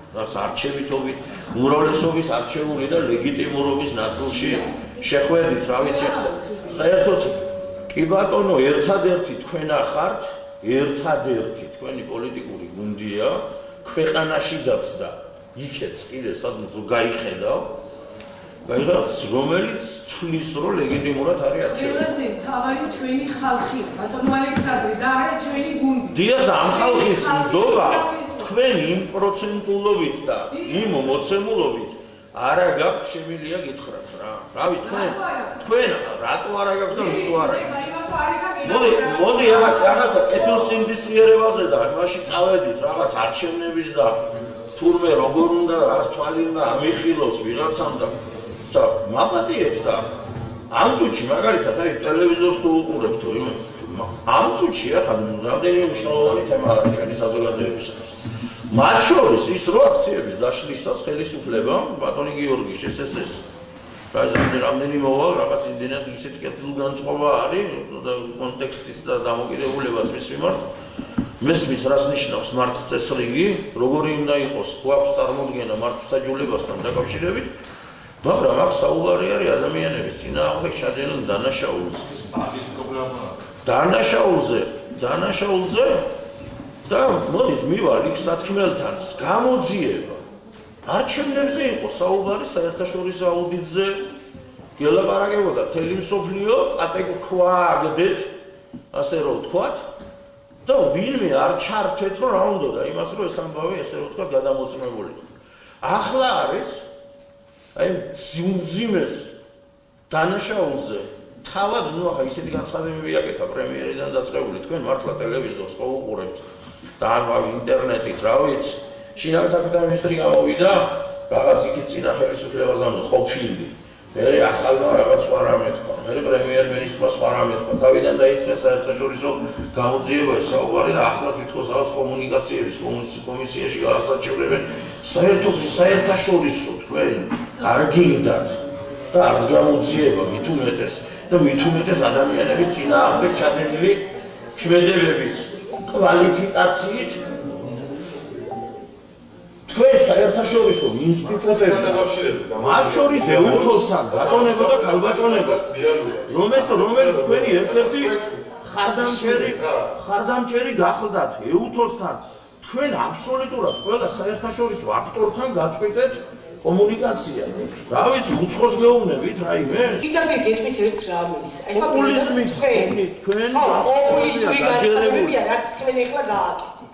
რაც არჩევითობით უმრავლესობის არჩეული და ლეგიტიმურობის ნაწილში შეხვედრით, რა ვიცი, საერთოდ კი ბატონო, ერთადერთი თქვენ ახართ, ერთადერთი თქვენი პოლიტიკური გუნდია ქვეყანაშიდაც და იქეც კიდე სადაც გაიხედავ, რომელიც თulis რომ ლეგიტიმურად არის არჩეული. ყველაზე თავარი ჩვენი ხალხია, ბატონო ალექსანდრე და არა ჩვენი გუნდი. დიახ, და ამ ხალხის ნდობა თქვენ იმ პროცენტულობით და იმ მოცემულობით არა გაქვთ შემიძლია გითხრათ რა. რავი თქვენ რატო არა გაქვთ და ვიწო არა. მოდი რაღაცა კეთილსინდისიერებაზე და იმაში წავედით რაღაც არჩევნების და თურმე როგორ უნდა რას თვალი უნდა ამიხილოს ვიღაცამ და მაპატიეთ და ამ წუთში მაგალითად აი ტელევიზორს თუ უყურებთ ამ წუთში ახლა რამდენიმე მნიშვნელოვანი თემა არის ჩვენი საზოგადოებისათვის. მათ შორის ის რო აქციების დაშლისას ხელისუფლებამ ბატონი გიორგი შესესეს რამდენი მოვალ რაღაც იმდენად ისეთ კეთილგანწყობა არის და კონტექსტის და დამოკიდებულებას მის მიმართ მესმის რას ნიშნავს მართლწესრიგი როგორი უნდა იყოს გვაქვს წარმოდგენა მართლმსაჯულებასთან დაკავშირებით მაგრამ აქ საუბარი არის ადამიანების წინააღმდეგ ჩადენილ დანაშაულზე და მოდით მივალ იქ სათქმელთან გამოძიება არჩევნებზე იყო საუბარი საერთაშორისო აუდიტზე გელაპარაკებოდა მთელი მსოფლიო კატეგორიად ასე რომ ვთქვათ და ვინმე არ ჩართეთ რომ რა უნდოდა იმას რომ ეს ამბავი ასე რომ ვთქვათ გადამოწმებული ახლა არის აი სიმძიმეს დანაშაულზე თავად ნუ ახლა ისეთი განცხადებები აკეთა პრემიერიდან დაწყებული თქვენ მართლა ტელევიზორს ხო უყურებთ და ამავე ინტერნეტით რა ვიცი შინაგან საქმეთა მინისტრი გამოვიდა რაღაც იქით წინა ხელისუფლებასთან ყოფილი მე ახალმა რაღაც სხვა რამე თქვა მე პრემიერ-მინისტრმა სხვა რამე თქვა თავიდან დაიწყეს საერთაშორისო გამოძიება საუბარი და ახლა თვითონ რაღაც კომუნიკაციების კომისიაში გაასაჩივრებენ საერთაშორისო თქვენ კარგინდათ და არც გამოძიება მით უმეტეს ადამიანების წინააღმდეგ ჩადენილი ქმედებების კვალიფიკაციით თქვენ საერთაშორისო ინსტიტუტები მათ შორის ეუთოსთან ბატონება და ქალბატონება რომელიც თქვენი ერთ-ერთი ხარდამჭერი გახლდათ ეუთოსთან თქვენ აბსოლუტურად ყველა საერთაშორისო აქტორთან გაწყვეტეთ კომუნიკაცია. რა ვიცი, უცხოს გეუბნებით რაიმე? კიდევ გეტყვით ერთ რამეს. პოპულიზმი თქვენ გაჯერებულია, რაც თქვენ ეხლა გააკეთეთ.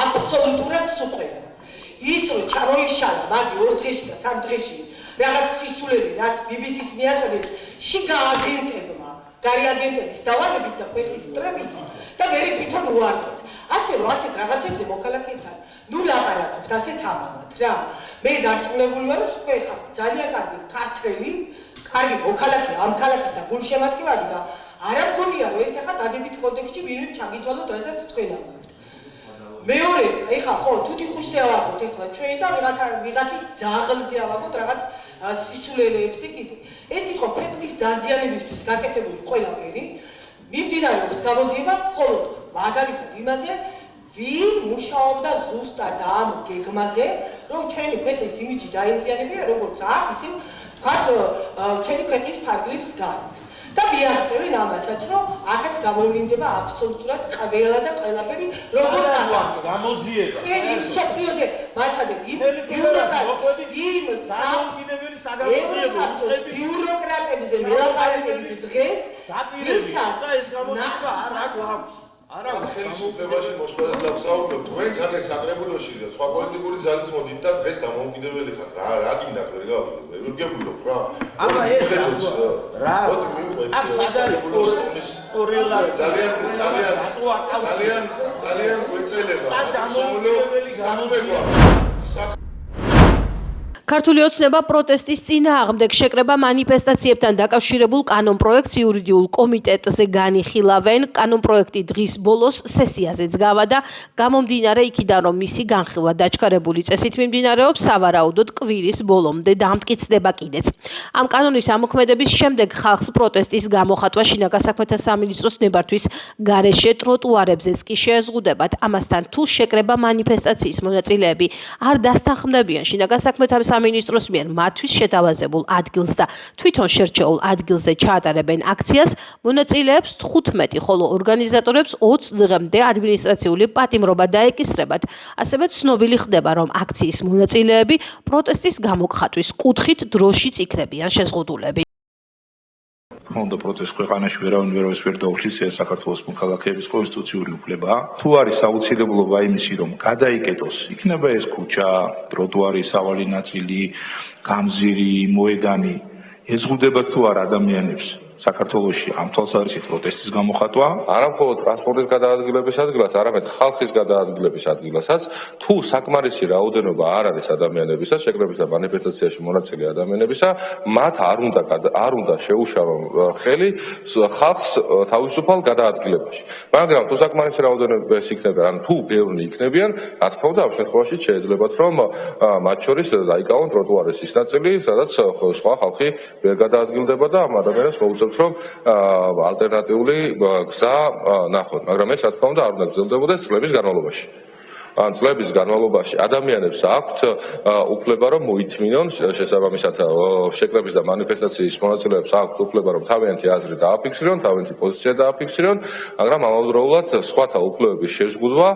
აბსოლუტურად სუყეა. ის რომ ჩამოიშალა მაგ 4 დღეში და 3 დღეში რაღაც სისულები, რაც BBC-ს მიაწოდეთ, შიგააგენტებმა და რეაგენტების დავალებით და ქვეყნის სტრების და მე თვითონ უარყოთ. ასე რომ ასეთ რაღაცებზე მოქალაქეთან ნუ ლაპარაკობთ, ასეთ ამბობთ რა. მე დარწმუნებული ვარ, რომ თქვენ ხართ ძალიან კარგი ქართველი, კარგი მოქალაქე ამ ქალაქის და გულშემატკივარი და არ მგონია რომ ეს ახლა დაგებით კონტექსტში ვინმე ჩაგითვალოთ, რასაც თქვენ ამბობთ. მეორე, ეხლა ხო, თუთი ხუშზე ავაგოთ ეხლა ჩვენ და ვიღაცის ძაღლზე ავაგოთ რაღაც სისულელეებზე კიდე. ეს იყო ქვეყნის დაზიანებისთვის გაკეთებული ყველაფერი. მიმდინარეობს გამოძიება მხოლოდ მაგალითად იმაზე ვინ მუშაობდა ზუსტად ამ გეგმაზე, რომ ჩვენი ქვეყნის იმიჯი დაეზიანებია, როგორც აქ, ისე ვთქვათ, ჩვენი ქვეყნის ფარგლებს გარეთ. და მიაღწევენ ამასაც, რომ აქაც გამოვლინდება აბსოლუტურად ყველა და ყველაფერი, როგორც გამოძიება. იმ სოფლიოზე მართალია იმ ბიუროკრატებზე მელაპარაკების დღეს დაპირებით და ეს გამოძიება არ გვაქვს. არა ხელისუფლებაში მოსვლას დავსაუბრებ თქვენ სადაც საკრებულოში და სხვა პოლიტიკური ძალით მოდით და დღეს დამოუკიდებელი ხართ რა გინდათ ვერ გავიგებ ვერ გეუბნებ რა აბა ეს რა აქ სად არის კორელაცია ძალიან გვეწელება სად დამოუკიდებელი გამოძიება ქართული ოცნება პროტესტის წინააღმდეგ შეკრება მანიფესტაციებთან დაკავშირებულ კანონპროექტს იურიდიულ კომიტეტზე განიხილავენ. კანონპროექტი დღის ბოლოს სესიაზეც გავა და გამომდინარე იქიდან, რომ მისი განხილვა დაჩქარებული წესით მიმდინარეობს, სავარაუდოდ კვირის ბოლომდე დამტკიცდება კიდეც. ამ კანონის ამოქმედების შემდეგ ხალხს პროტესტის გამოხატვა შინაგან საქმეთა სამინისტროს ნებართვის გარეშე ტროტუარებზეც კი შეეზღუდებათ. ამასთან თუ შეკრება მანიფესტაციის მონაწილეები არ დასთანხმდებიან შინაგან საქმეთა სამინისტროს მიერ მათთვის შეთავაზებულ ადგილს და თვითონ შერჩეულ ადგილზე ჩაატარებენ აქციას, მონაწილეებს 15, ხოლო ორგანიზატორებს 20 დღემდე ადმინისტრაციული პატიმრობა დაეკისრებათ. ასევე ცნობილი ხდება, რომ აქციის მონაწილეები პროტესტის გამოგხატვის კუთხით დროშიც იქნებიან შეზღუდულები. Onda პროტესტს ქვეყანაში ვერავის ვერ დაუხლის ეს საქართველოს მოქალაქეების კონსტიტუციური უფლებაა. თუ არის აუცილებლობა იმისი, რომ გადაიკეტოს, იქნება ეს ქუჩა, ტროტუარი, სავალი ნაწილი, გამზირი, მოედანი, ეზღუდებათ თუ არა ადამიანებს საქართველოში ამ თვალსაზრისით პროტესტის გამოხატვა? არა მხოლოდ ტრანსპორტის გადაადგილების ადგილას, არამედ ხალხის გადაადგილების ადგილასაც, თუ საკმარისი რაოდენობა არ არის ადამიანებისა, შეკრებისა მანიფესტაციაში მონაწილე ადამიანებისა, მათ არ უნდა შეუშალონ ხელი ხალხს თავისუფალ გადაადგილებაში. მაგრამ თუ საკმარისი რაოდენობა იქნება, ან თუ ბევრი იქნებიან, რა თქმა უნდა, ამ შემთხვევაში შეიძლებათ, რომ მათ შორის დაიკავონ ტროტუარის ის ნაწილი, სადაც სხვა ხალხი ვერ გადაადგილდება და ამ ადამიანებს მოუწევთ რომ ალტერნატიული გზა ნახონ, მაგრამ ეს რა თქმა უნდა არ უნდა გრძელდებოდეს წლების განმავლობაში. ან წლების განმავლობაში ადამიანებს აქვთ უფლება რომ მოითმინონ შესაბამისად შეკრების და მანიფესტაციის მონაწილეებს აქვთ უფლება რომ თავიანთი აზრი დააფიქსირონ, თავიანთი პოზიცია დააფიქსირონ, მაგრამ ამავდროულად სხვათა უფლებების შეზღუდვა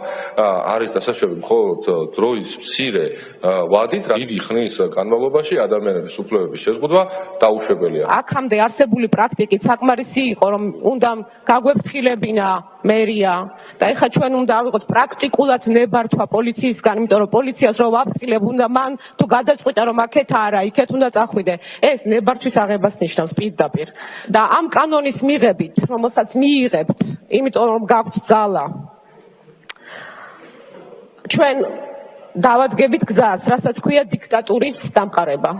არის დასაშვები მხოლოდ დროის მცირე ვადით, დიდი ხნის განმავლობაში ადამიანების უფლებების შეზღუდვა დაუშვებელია. აქამდე არსებული პრაქტიკით საკმარისი იყო რომ უნდა გაგვეფრთხილებინა მერია და ეხლა ჩვენ უნდა ავიღოთ პრაქტიკულად ნებართვა პოლიციისგან, იმიტომ რომ პოლიციას რო ვაფრთხილებ, უნდა მან თუ გადაწყვიტა რომ აქეთ არა, იქეთ უნდა წახვიდე. ეს ნებართვის აღებას ნიშნავს პირდაპირ. და ამ კანონის მიღებით, რომელსაც მიიღებთ, იმიტომ რომ გაქვთ ძალა, ჩვენ დავადგებით გზას, რასაც ქვია დიქტატურის დამყარება.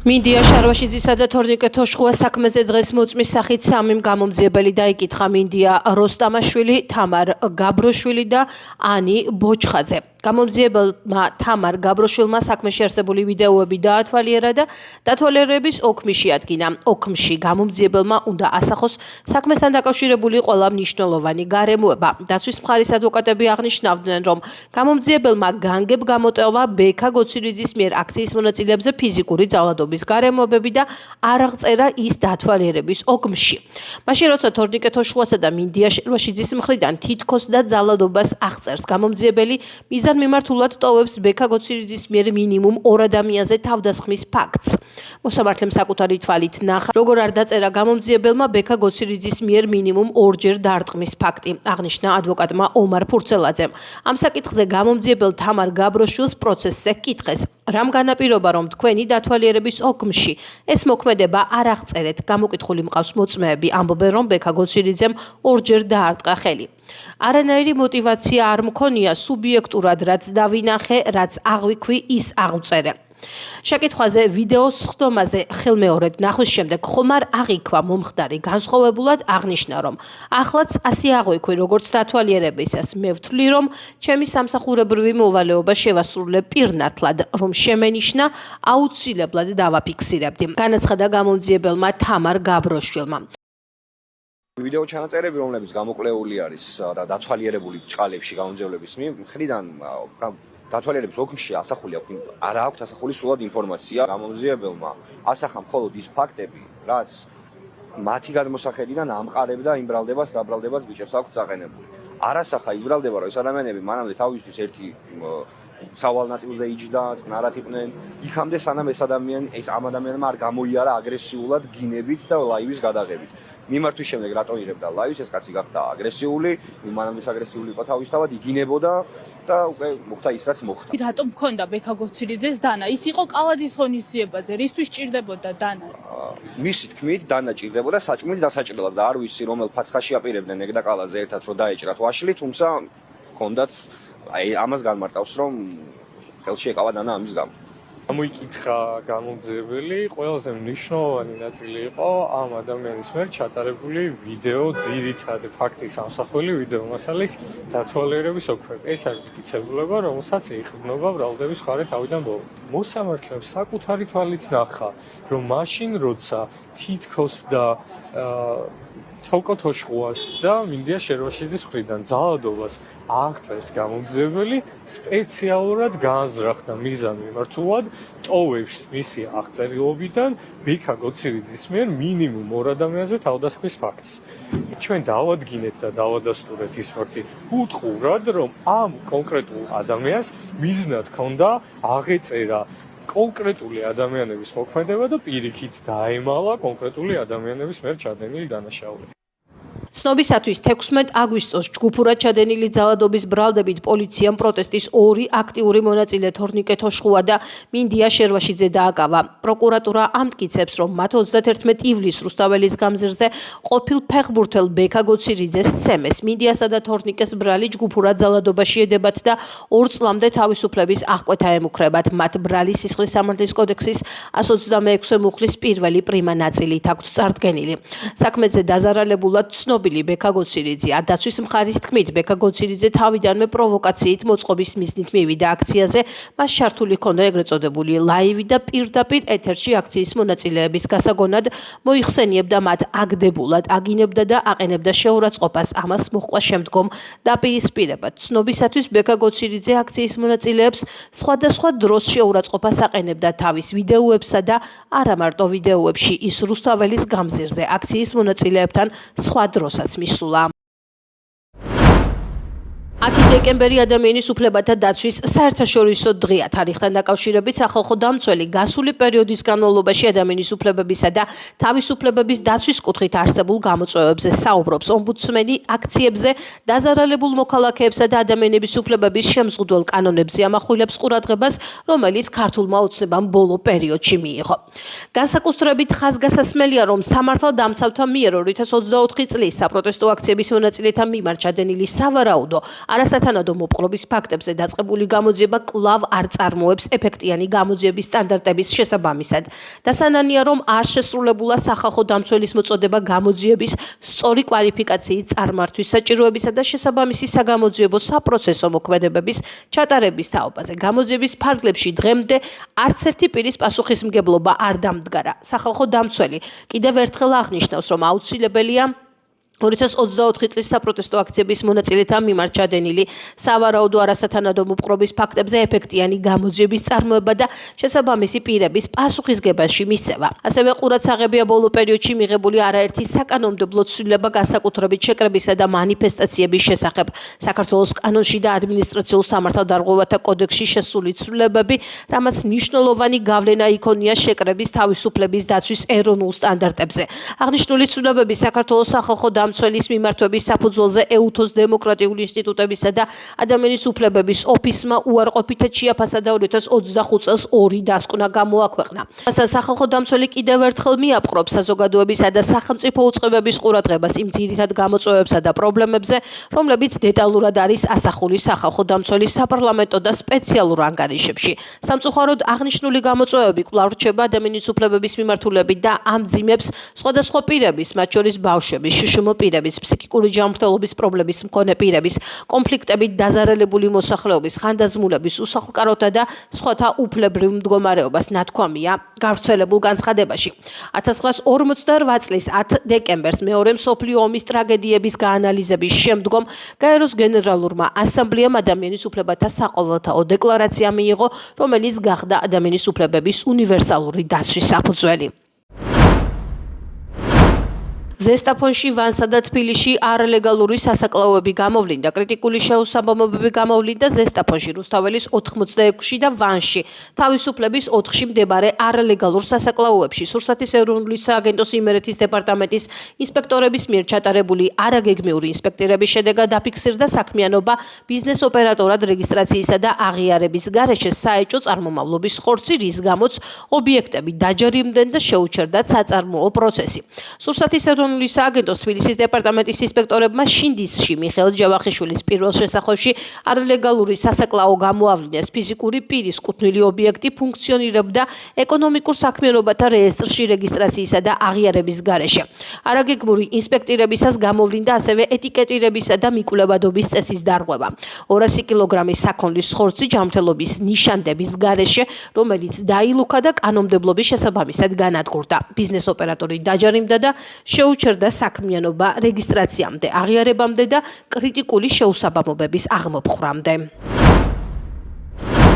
მინდია შარვაშიძისა და თორნიკე თოშხუა საქმეზე დღეს მოწმის სახით სამი გამომძიებელი დაიკითხა. მინდია როსტამაშვილი, თამარ გაბროშვილი და ანი ბოჩხაძე. გამომძიებელმა თამარ გაბროშვილმა საქმეში არსებული ვიდეოები დაათვალიერა და დათვალიერების ოქმი შეადგინა. ოქმში გამომძიებელმა უნდა ასახოს საქმესთან დაკავშირებული ყველა მნიშვნელოვანი გარემოება. დაცვის მხარის ადვოკატები აღნიშნავდნენ, რომ გამომძიებელმა განგებ გამოტევა ბექა გოცირიძის მიერ აქციის მონაწილეებზე ფიზიკური ძალადობის გარემოებები და არ აღწერა ის დათვალიერების ოქმში. მაშინ როცა თორნიკე თოშხუასა და მინდია შარვაშიძის მხრიდან თითქოს და ძალადობას აღწერს, გამომძიებელი მიმართულად ტოვებს ბექა გოცირიძის მიერ მინიმუმ 2 ადამიანზე თავდასხმის ფაქტს. მოსამართლემ საკუთარი თვალით ნახა, როგორ არ დაწერა გამომძიებელმა ბექა გოცირიძის მიერ მინიმუმ 2-ჯერ დარტყმის ფაქტი, აღნიშნა ადვოკატმა ომარ ფურცელაძემ. ამ საკითხზე გამომძიებელ თამარ გაბროშვილს პროცესზე კითხეს, რამ განაპირობა, რომ თქვენი დათვალიერების ოქმში ეს მოქმედება არ აღწერეთ, გამოკითხული მყავს მოწმეები, ამბობენ, რომ ბექა გოცირიძემ 2-ჯერ დაარტყა ხელი. არანაირი мотиваცია არ მქონია სუბიექტურად რაც დავინახე, რაც აღვიქვი, ის აღვწერე. შეკითხვაზე ვიდეოს სხდომაზე ხელმეორედ ნახვის შემდეგ ხომარ აღიქვა მომხდარი განსხვავებულად აღნიშნა, რომ ახლაც ასე აღვიქვი, როგორც დათვალიერებისას მე ვთვლი, რომ ჩემი სამსახურებრივი მოვალეობა შევასრულე პირნათლად, რომ შემენიშნა აუცილებლად დავაფიქსირებდი. განაცხადა გამომძიებელმა თამარ გაბროშვილმა. ვიდეო ჩანაწერები, რომლებიც გამოკლეული არის და დათვალიერებული ჭყალებში გამომძიებლების მხრიდან დათვალიერების ოქმში ასახული არა აქვს ასახული სრულად ინფორმაცია. გამომძიებელმა ასახა მხოლოდ ის ფაქტები, რაც მათი გადმოსახედიდან ამყარებდა იმ ბრალდებას, რა ბრალდებას ბიჭებს აქვს წაყენებული. არ ასახა ის ბრალდება, რომ ეს ადამიანები მანამდე თავისთვის ერთი სავალ ნაწილზე იჯდა, წყნარად იყვნენ. იქამდე სანამ ეს ამ ადამიანმა არ გამოიარა აგრესიულად გინებით და ლაივის გადაღებით. მიმართვის შემდეგ რატო იღებდა ლაივს, ეს კაცი გახდა აგრესიული, მანამდეც აგრესიული იყო თავისთავად, იგინებოდა და უკვე მოხდა ის რაც მოხდა. რატომ მქონდა ბექა გოცირიძეს დანა? ის იყო კალაძის ღონისძიებაზე, რისთვის ჭირდებოდა დანა? მისი თქმით, დანა ჭირდებოდა საჭმლის დასაჭრელად და არ ვიცი რომელ ფაცხაში აპირებდნენ ეგ და კალაძე ერთად რომ დაეჭრათ ვაშლი, თუმცა ჰქონდათ აი ამას განმარტავს რომ ხელში ეკავა დანა ამის გამო. გამოიკითხა გამომძიებელი, ყველაზე მნიშვნელოვანი ნაწილი იყო ამ ადამიანის მიერ ჩატარებული ვიდეო, ძირითად ფაქტის ამსახველი ვიდეო მასალის დათვალიერების ოქმები. ეს არის მტკიცებულება, რომელსაც ეყრდნობა ბრალდების მხარე თავიდან ბოლომდე. მოსამართლემ საკუთარი თვალით ნახა, რომ მაშინ როცა თითქოს და თოლკოთოშყუას და მინდია შერვაშიძის მხრიდან ძალადობას აღწევს გამომძიებელი, სპეციალურად განზრახდა მიზანი მიმართულად ტოვებს მისი აღწერილობიდან ბიქა გოცირიძის მიერ მინიმუმ 2 ადამიანზე თავდასხმის ფაქტს. ჩვენ დავადგინეთ და დავადასტურეთ ის ფაქტი უთყურად, რომ ამ კონკრეტულ ადამიანს მიზნად ჰქონდა აღეწერა კონკრეტული ადამიანების მოქმედება და პირიქით დაემალა კონკრეტული ადამიანების მიერ ჩადენილი დანაშაულები. ცნობისათვის 16 აგვისტოს ჯგუფურად ჩადენილი ძალადობის ბრალდებით პოლიციამ პროტესტის 2 აქტიური მონაწილე თორნიკე თოშხუა და მინდია შერვაშიძე დააკავა. პროკურატურა ამტკიცებს, რომ მათ 31 ივლისს რუსთაველის გამზირზე ყოფილ ფეხბურთელ ბექა გოცირიძეს სცემეს. მინდიასა და თორნიკეს ბრალი ჯგუფურად ძალადობაში ედებათ და 2 წლამდე თავისუფლების აღკვეთა ემუქრებათ. მათ ბრალი სისხლის სამართლის კოდექსის 126 მუხლის პირველი პრიმა ნაწილით აქვთ წარდგენილი. საქმეზე დაზარალებულად ცნობილი ბექა გოცირიძე დაცვის მხარის თქმით, ბექა გოცირიძე თავიდანვე პროვოკაციით მოწყობის მიზნით მივიდა აქციაზე, მას ჩართული ჰქონდა ეგრეთ წოდებული ლაივი და პირდაპირ ეთერში აქციის მონაწილეების გასაგონად მოიხსენიებდა მათ აგდებულად, აგინებდა და აყენებდა შეურაცხყოფას, ამას მოჰყვა შემდგომ დაპირისპირება. ცნობისათვის ბექა გოცირიძე აქციის მონაწილეებს სხვადასხვა დროს შეურაცხყოფას აყენებდა თავის ვიდეოებსა და არა მარტო ვიდეოებში, ის რუსთაველის გამზირზე აქციის მონაწილეებთან სხვა დროსაც მისულა. 10 დეკემბერი ადამიანის უფლებათა დაცვის საერთაშორისო დღეა. თარიღთან დაკავშირებით სახალხო დამცველი გასული პერიოდის განმავლობაში ადამიანის უფლებებისა და თავისუფლებების დაცვის კუთხით არსებულ გამოწვევებზე საუბრობს. ომბუდსმენი აქციებზე დაზარალებულ მოქალაქეებსა და ადამიანების უფლებების შემზღუდველ კანონებზე ამახვილებს ყურადღებას, რომელიც ქართულმა ოცნებამ ბოლო პერიოდში მიიღო. განსაკუთრებით ხაზგასასმელია, რომ სამართალდამცავთა მიერ 2024 წლის საპროტესტო აქციების მონაწილეთა მიმართ ჩადენილი სავარაუდო არასათანადო მოპყრობის ფაქტებზე დაწყებული გამოძიება კვლავ არ წარმოებს ეფექტიანი გამოძიების სტანდარტების შესაბამისად. დასანანია, რომ არ შესრულებულა სახალხო დამცველის მოწოდება გამოძიების სწორი კვალიფიკაციით წარმართვის საჭიროებისა და შესაბამისი საგამოძიებო საპროცესო მოქმედებების ჩატარების თაობაზე. გამოძიების ფარგლებში დღემდე არც ერთი პირის პასუხისმგებლობა არ დამდგარა. სახალხო დამცველი კიდევ ერთხელ აღნიშნავს, რომ აუცილებელია 2024 წლის საპროტესტო აქციების მონაწილეთა მიმართ ჩადენილი სავარაუდო არასათანადო მოპყრობის ფაქტებზე ეფექტიანი გამოძიების წარმოება და შესაბამისი პირების პასუხისგებაში მისცემა. ასევე ყურადსაღებია ბოლო პერიოდში მიღებული არაერთი საკანონმდებლო ცვლილება განსაკუთრებით შეკრებისა და მანიფესტაციების შესახებ. საქართველოს კანონში და ადმინისტრაციულ სამართალდარღვევათა კოდექსში შესული ცვლილებები, რამაც მნიშვნელოვანი გავლენა იქონია შეკრების თავისუფლების დაცვის ეროვნულ სტანდარტებზე. აღნიშნული ცვლილებები საქართველოს სახალხო დამცველის მიმართვების საფუძველზე ეუთოს დემოკრატიული ინსტიტუტებისა და ადამიანის უფლებების ოფისმა უარყოფითად შეაფასა და 2025 წელს 2 დასკვნა გამოაქვეყნა. მასთან სახალხო დამცველი კიდევ ერთხელ მიაპყრობს საზოგადოებისა და სახელმწიფო უწყებების ყურადღებას იმ ძირითად გამოწვევებსა და პრობლემებზე, რომლებიც დეტალურად არის ასახული სახალხო დამცველის საპარლამენტო და სპეციალურ ანგარიშებში. სამწუხაროდ აღნიშნული გამოწვევები კვლავ რჩება ადამიანის უფლებების მიმართულებით და ამძიმებს სხვადასხვა პირების, მათ შორის ბავშვების, შშმ პირების, ფსიქიკური ჯანმრთელობის პრობლემის მქონე პირების, კონფლიქტებით დაზარალებული მოსახლეობის, ხანდაზმულების, უსახლკაროთა და სხვათა უფლებრივ მდგომარეობას ნათქვამია გავრცელებულ განცხადებაში. 1948 წლის 10 დეკემბერს მეორე მსოფლიო ომის ტრაგედიების გაანალიზების შემდგომ გაეროს გენერალურმა ასამბლეამ ადამიანის უფლებათა საყოველთაო დეკლარაცია მიიღო, რომელიც გახდა ადამიანის უფლებების უნივერსალური დაცვის საფუძველი. ზესტაფონში, ვანსა და თბილისში არალეგალური სასაკლაოები გამოვლინდა, კრიტიკული შეუსაბამობები გამოვლინდა ზესტაფონში, რუსთაველის 86-ში და ვანში, თავისუფლების 4-ში მდებარე არალეგალურ სასაკლაოებში. სურსათის ეროვნული სააგენტოს იმერეთის დეპარტამენტის ინსპექტორების მიერ ჩატარებული არაგეგმიური ინსპექტირების შედეგად დაფიქსირდა საქმიანობა ბიზნეს ოპერატორად რეგისტრაციისა და აღიარების გარეშე საეჭვო წარმომავლობის ხორცი, რის გამოც ობიექტები დაჯერიმდნენ და შეუჩერდათ საწარმოო პროცესი. სურსათის ეროვნული საკანონმდებლო სააგენტოს თბილისის დეპარტამენტის ინსპექტორებმა შინდისში მიხეილ ჯავახიშვილის პირველ შესახვევში არალეგალური სასაკლაო გამოავლინეს ფიზიკური პირის კუთვნილი ობიექტი ფუნქციონირებდა ეკონომიკურ საქმიანობათა რეესტრში რეგისტრაციისა და აღიარების გარეშე. არაგეგმური ინსპექტირებისას გამოვლინდა ასევე ეტიკეტირებისა და მიკულებადობის წესის დარღვევა. 200 კილოგრამის საქონლის ხორცი ჯანმრთელობის ნიშანდების გარეშე, რომელიც დაილუქა და კანონმდებლობის შესაბამისად განადგურდა. ბიზნეს ოპერატორი დაჯარიმდა და შეუჩერდა საქმიანობა რეგისტრაციამდე, აღიარებამდე და კრიტიკული შეუსაბამობების აღმოფხვრამდე.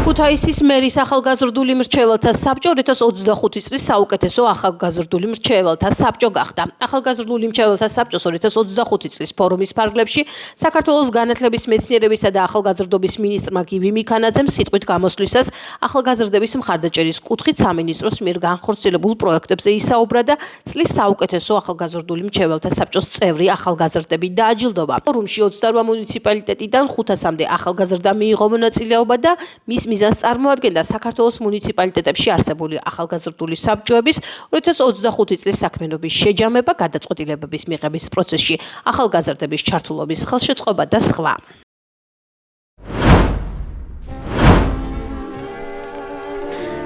ქუთაისის მერის ახალგაზრდული მრჩეველთა საბჭო 2025 წლის საუკეთესო ახალგაზრდული მრჩეველთა საბჭო გახდა. ახალგაზრდული მრჩეველთა საბჭოს 2025 წლის ფორუმის ფარგლებში საქართველოს განათლების, მეცნიერებისა და ახალგაზრდობის მინისტრმა გივი მიქანაძემ სიტყვით გამოსვლისას ახალგაზრდების მხარდაჭერის კუთხით სამინისტროს მიერ განხორციელებულ პროექტებზე ისაუბრა და წლის საუკეთესო ახალგაზრდული მრჩეველთა საბჭოს წევრი ახალგაზრდები დააჯილდოვა. ფორუმში 28 მუნიციპალიტეტიდან 500-მდე ახალგაზრდა მიიღო მონაწილეობა და მის მიზანს წარმოადგენდა საქართველოს მუნიციპალიტეტებში არსებული ახალგაზრდული საბჭოების 2025 წლის საქმიანობის შეჯამება, გადაწყვეტილებების მიღების პროცესში ახალგაზრდების ჩართულობის ხელშეწყობა და სხვა.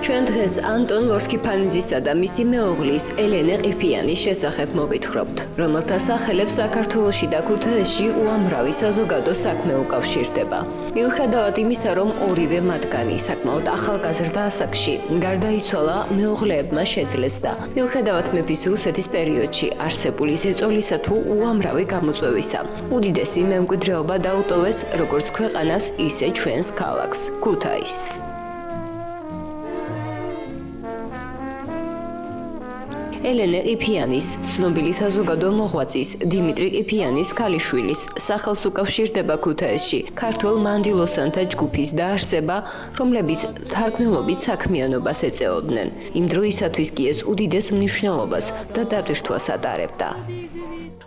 ჩვენ დღეს ანტონ ლორთქიფანიძისა და მისი მეუღლის ელენე ყიფიანის შესახებ მოგვითხრობთ, რომელთა სახელებს საქართველოში და ქუთაისში უამრავი საზოგადო საქმე უკავშირდება. მიუხედავად იმისა, რომ ორივე მათგანი საკმაოდ ახალგაზრდა ასაკში გარდაიცვალა, მეუღლეებმა შეძლეს და მიუხედავად მეფის რუსეთის პერიოდში არსებული ზეწოლისა თუ უამრავი გამოწვევისა, უდიდესი მემკვიდრეობა დაუტოვეს როგორც ქვეყანას, ისე ჩვენს ქალაქს, ქუთაისს. ელენე ყიფიანის, ცნობილი საზოგადო მოღვაწის დიმიტრი ყიფიანის ქალიშვილის სახელს უკავშირდება ქუთაისში ქართველ მანდილოსანთა ჯგუფის დაარსება, რომლებიც თარგმნელობით საქმიანობას ეწეოდნენ. იმ დროისათვის კი ეს უდიდეს მნიშვნელობას და დატვირთვას ატარებდა.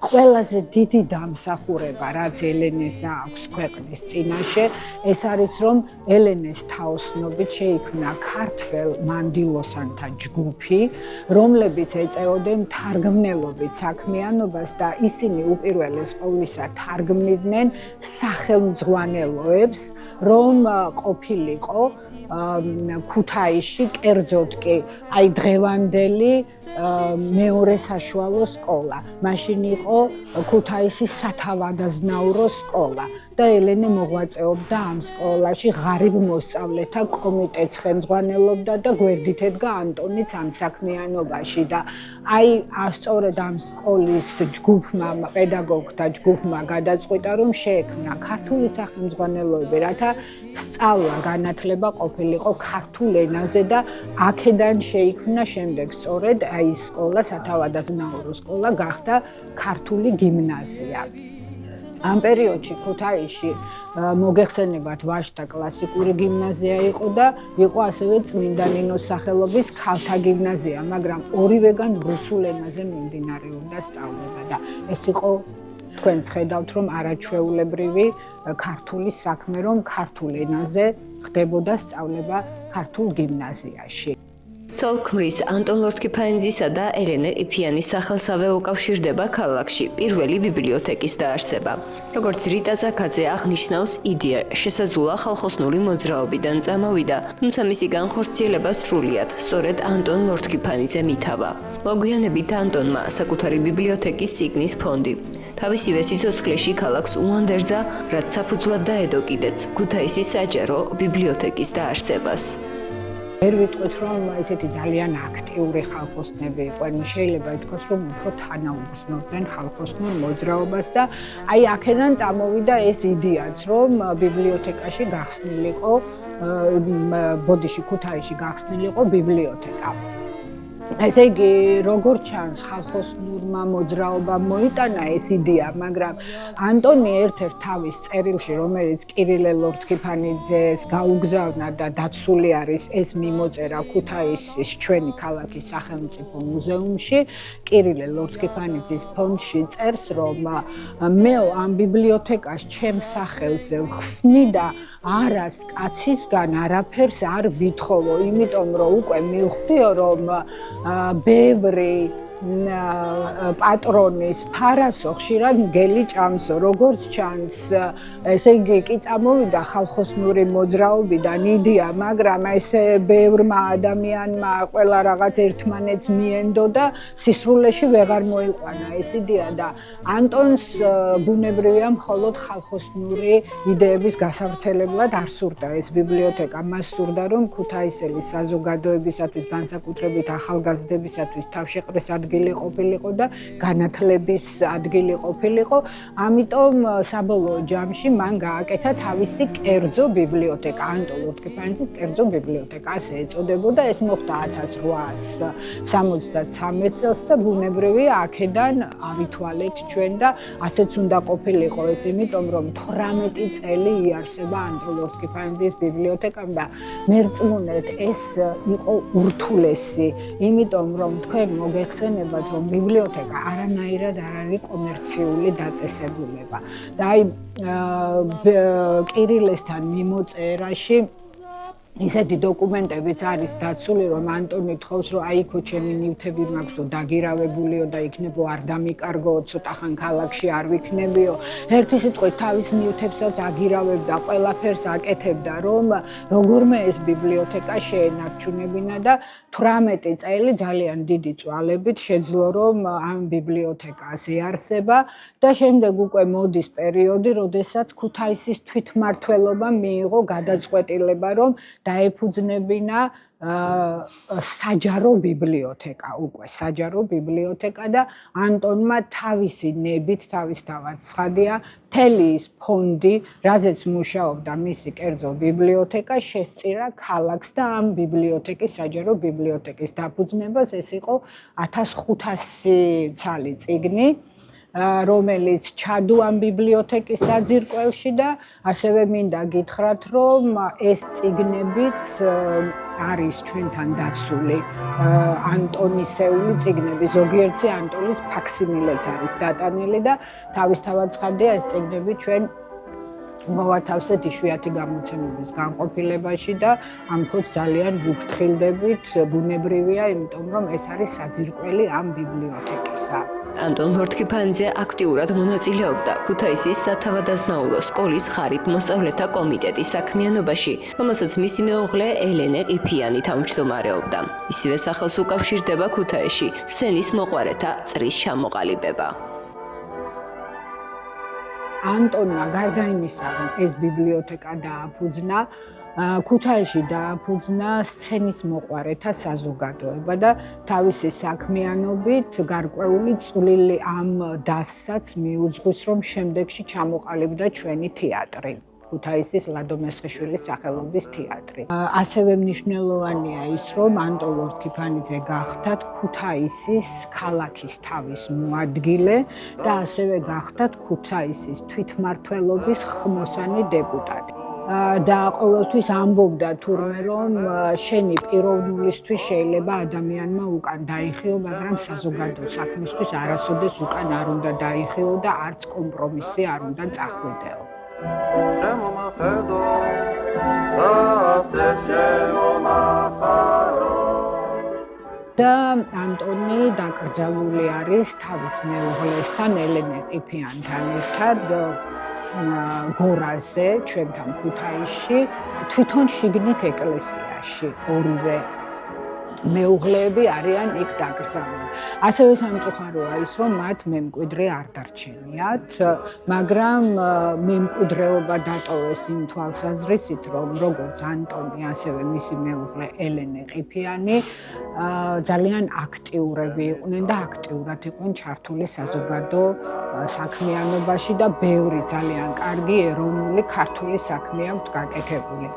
ყველაზე დიდი დამსახურება, რაც ელენეს აქვს ქვეყნის წინაშე, ეს არის, რომ ელენეს თაოსნობით შეიქმნა ქართველ მანდილოსანთა ჯგუფი, რომლებიც ეწეოდნენ თარგმნელობით საქმიანობას და ისინი უპირველეს ყოვლისა თარგმნიდნენ სახელმძღვანელოებს, რომ ყოფილიყო ქუთაისში, კერძოდ კი აი დღევანდელი მეორე საშუალო სკოლა. მაშინ იყო ქუთაისის სათავადაზნაურო სკოლა და ელენე მოღვაწეობდა ამ სკოლაში, ღარიბ მოსწავლეთა კომიტეტს ხელმძღვანელობდა და გვერდით ედგა ანტონიც ამ საქმიანობაში და აი სწორედ ამ სკოლის ჯგუფმა, პედაგოგთა ჯგუფმა გადაწყვიტა, რომ შეექმნა ქართული სახელმძღვანელოები, რათა სწავლა, განათლება ყოფილიყო ქართულ ენაზე და აქედან შეიქმნა შემდეგ სწორედ აი სკოლა, სათავადაზნაურო სკოლა გახდა ქართული გიმნაზია. ამ პერიოდში ქუთაისში მოგეხსენებათ ვაშთა კლასიკური გიმნაზია იყო და იყო ასევე წმინდა ნინოს სახელობის ქალთა გიმნაზია, მაგრამ ორივეგან რუსულ ენაზე მიმდინარეობდა სწავლება და ეს იყო თქვენც ხედავთ, რომ არაჩვეულებრივი ქართული საქმე, რომ ქართულ ენაზე ხდებოდა სწავლება ქართულ გიმნაზიაში. ცოლ-ქმრის ანტონ ლორთქიფანიძისა და ელენე ყიფიანის სახელსავე უკავშირდება ქალაქში პირველი ბიბლიოთეკის დაარსება. როგორც რიტა ზაქაძე აღნიშნავს, იდეა შესაძლოა ხალხოსნური მოძრაობიდან წამოვიდა, თუმცა მისი განხორციელება სრულიად სწორედ ანტონ ლორთქიფანიძემ ითავა. მოგვიანებით ანტონმა საკუთარი ბიბლიოთეკის წიგნის ფონდი თავისივე სიცოცხლეში ქალაქს უანდერძა, რაც საფუძვლად დაედო კიდეც ქუთაისის საჯარო ბიბლიოთეკის დაარსებას. ვერ ვიტყვით, რომ ესეთი ძალიან აქტიური ხალხოსნები იყვნენ. შეიძლება ითქვას, რომ უფრო თანაუგრძნობდნენ ხალხოსნურ მოძრაობას და აი აქედან წამოვიდა ეს იდეაც, რომ ბიბლიოთეკაში გახსნილიყო, ბოდიში ქუთაისში გახსნილიყო ბიბლიოთეკა. ესე იგი, როგორც ჩანს, ხალხოსნურმა მოძრაობამ მოიტანა ეს იდეა, მაგრამ ანტონი ერთ-ერთ თავის წერილში, რომელიც კირილე ლორთქიფანიძეს გაუგზავნა და დაცული არის ეს მიმოწერა ქუთაისის ჩვენი ქალაქის სახელმწიფო მუზეუმში, კირილე ლორთქიფანიძის ფონდში წერს, რომ მე ამ ბიბლიოთეკას ჩემს სახელზე ვხსნი და არას კაცისგან არაფერს არ ვითხოვო, იმიტომ რომ უკვე მივხვდიო, რომ ბევრი პატრონის ფარასო ხშირად მგელი ჭამსო, როგორც ჩანს, ესე იგი კი წამოვიდა ხალხოსნური მოძრაობიდან იდეა, მაგრამ ესე ბევრმა ადამიანმა ყველა რაღაც ერთმანეთს მიენდო და სისრულეში ვეღარ მოიყვანა ეს იდეა და ანტონს ბუნებრივია მხოლოდ ხალხოსნური იდეების გასავრცელებლად არ სურდა ეს ბიბლიოთეკა, მას სურდა რომ ქუთაისელის საზოგადოებისათვის, განსაკუთრებით ახალგაზრდებისათვის თავშეყრის ადგილი ყოფილიყო და განათლების ადგილი ყოფილიყო, ამიტომ საბოლოო ჯამში მან გააკეთა თავისი კერძო ბიბლიოთეკა, ანტონ ლორთქიფანიძის კერძო ბიბლიოთეკა, ასე ეწოდებოდა, ეს მოხდა 1873 წელს და ბუნებრივია აქედან ავითვალეთ ჩვენ და ასეც უნდა ყოფილიყო ეს, იმიტომ რომ 18 წელი იარსება ანტონ ლორთქიფანიძის ბიბლიოთეკამ და მერწმუნეთ ეს იყო ურთულესი, იმიტომ რომ თქვენ მოგეხსენებათ რომ ბიბლიოთეკა არანაირად არ არის კომერციული დაწესებულება და აი კირილესთან მიმოწერაში ისეთი დოკუმენტებიც არის დაცული, რომ ანტონი თხოვს, რომ აიქო ჩემი ნივთები მაქვსო, დაგირავებულიო და იქნებო არ დამიკარგოო, ცოტა ხან ქალაქში არ ვიქნებიო. ერთი სიტყვით თავის ნივთებსაც აგირავებდა, ყველაფერს აკეთებდა, რომ როგორმე ეს ბიბლიოთეკა შეენარჩუნებინა და 18 წელი ძალიან დიდი წვალებით შეძლო, რომ ამ ბიბლიოთეკას ეარსება და შემდეგ უკვე მოდის პერიოდი, როდესაც ქუთაისის თვითმმართველობა მიიღო გადაწყვეტილება, რომ დაეფუძნებინა საჯარო ბიბლიოთეკა, უკვე საჯარო ბიბლიოთეკა და ანტონმა თავისი ნებით, თავისთავად ცხადია, მთელი ის ფონდი, რაზეც მუშაობდა მისი კერძო ბიბლიოთეკა, შესწირა ქალაქს და ამ ბიბლიოთეკის, საჯარო ბიბლიოთეკის დაფუძნებას, ეს იყო 1500 ცალი წიგნი, რომელიც ჩადო ამ ბიბლიოთეკის საძირკველში და ასევე მინდა გითხრათ, რომ ეს წიგნებიც არის ჩვენთან დაცული, ანტონისეული წიგნები, ზოგიერთი ანტონის ფაქსიმილეც არის დატანილი და თავისთავად ცხადია ეს წიგნები ჩვენ მოვათავსეთ იშვიათი გამოცემების განყოფილებაში და ამ ხოც ძალიან ვუფრთხილდებით, ბუნებრივია, იმიტომ რომ ეს არის საძირკველი ამ ბიბლიოთეკისა. ანტონ ლორთქიფანიძე აქტიურად მონაწილეობდა ქუთაისის სათავადაზნაურო სკოლის ხარით მოსწავლეთა კომიტეტის საქმიანობაში, რომელსაც მისი მეუღლე ელენე ყიფიანი თავმჯდომარეობდა. ისივე სახელს უკავშირდება ქუთაისში სცენის მოყვარეთა წრის ჩამოყალიბება. ანტონმა გარდა იმისა, რომ ეს ბიბლიოთეკა დააფუძნა, ქუთაისში დააფუძნა სცენის მოყვარეთა საზოგადოება და თავისი საქმიანობით გარკვეული წვლილი ამ დასსაც მიუძღვის, რომ შემდეგში ჩამოყალიბდა ჩვენი თეატრი. ქუთაისის ლადო მესხიშვილის სახელობის თეატრი. ასევე მნიშვნელოვანია ის, რომ ანტონ ლორთქიფანიძე გახდათ ქუთაისის ქალაქის თავის მოადგილე და ასევე გახდათ ქუთაისის თვითმმართველობის ხმოსანი დეპუტატი. და ყოველთვის ამბობდა თურმე, რომ შენი პიროვნულისთვის შეიძლება ადამიანმა უკან დაიხიო, მაგრამ საზოგადო საქმისთვის არასოდეს უკან არ უნდა დაიხიო და არც კომპრომისი არ უნდა წახვიდეო. და ანტონი დაკრძალული არის თავის მეუღლესთან, ელენე ყიფიანთან ერთად გორაზე, ჩვენთან ქუთაისში, თვითონ შიგნით ეკლესიაში, ორივე მეუღლეები არიან იქ დაკრძალული. ასევე სამწუხაროა ის, რომ მათ მემკვიდრე არ დარჩენიათ, მაგრამ მემკვიდრეობა დატოვეს იმ თვალსაზრისით, რომ როგორც ანტონი, ასევე მისი მეუღლე ელენე ყიფიანი ძალიან აქტიურები იყვნენ და აქტიურად იყვნენ ჩართული საზოგადო საქმიანობაში და ბევრი ძალიან კარგი ეროვნული ქართული საქმე აქვთ გაკეთებული.